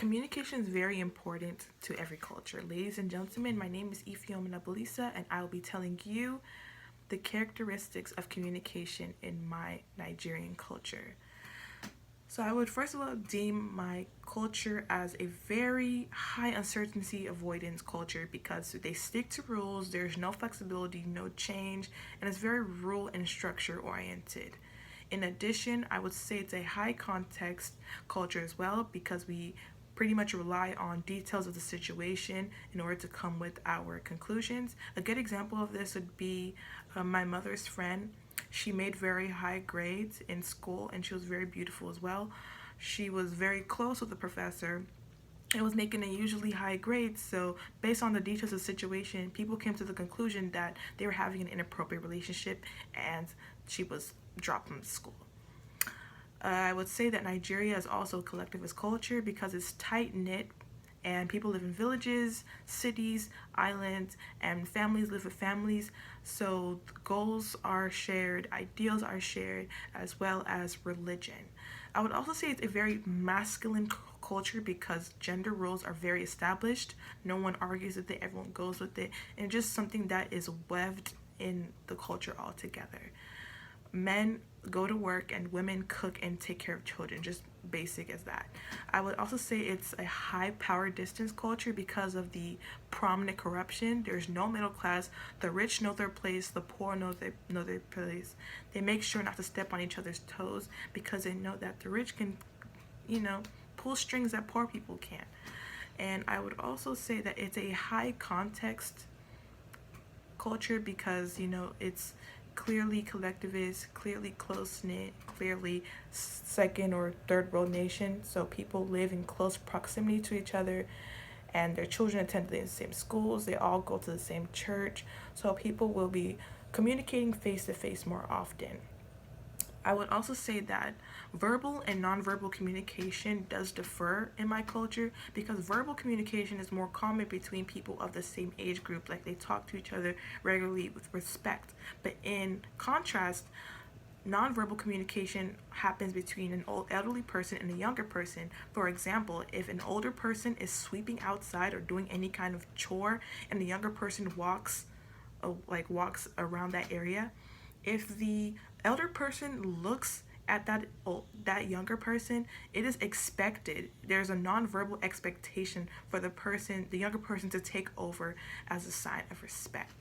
Communication is very important to every culture. Ladies and gentlemen, my name is Ifeoma Nabulisa, and I will be telling you the characteristics of communication in my Nigerian culture. So, I would first of all deem my culture as a very high uncertainty avoidance culture because they stick to rules, there's no flexibility, no change, and it's very rule and structure oriented. In addition, I would say it's a high context culture as well because we pretty much rely on details of the situation in order to come with our conclusions. A good example of this would be my mother's friend. She made very high grades in school and she was very beautiful as well. She was very close with the professor and was making a usually high grade. So, based on the details of the situation, people came to the conclusion that they were having an inappropriate relationship and she was dropped from school. I would say that Nigeria is also a collectivist culture because it's tight knit and people live in villages, cities, islands, and families live with families. So goals are shared, ideals are shared, as well as religion. I would also say it's a very masculine culture because gender roles are very established. No one argues with it, everyone goes with it, and just something that is weaved in the culture altogether. Men go to work and women cook and take care of children, just basic as that. I would also say it's a high power distance culture because of the prominent corruption. There's no middle class. The rich know their place, the poor know their place. They make sure not to step on each other's toes because they know that the rich can, pull strings that poor people can't. And I would also say that it's a high context culture because it's clearly collectivist, clearly close knit, clearly second or third world nation. So people live in close proximity to each other, and their children attend the same schools. They all go to the same church. So people will be communicating face to face more often. I would also say that verbal and nonverbal communication does differ in my culture because verbal communication is more common between people of the same age group, like they talk to each other regularly with respect. But in contrast, nonverbal communication happens between an old elderly person and a younger person. For example, if an older person is sweeping outside or doing any kind of chore and the younger person walks around that area, if the elder person looks at that younger person, it is expected. There's a nonverbal expectation for the younger person, to take over as a sign of respect.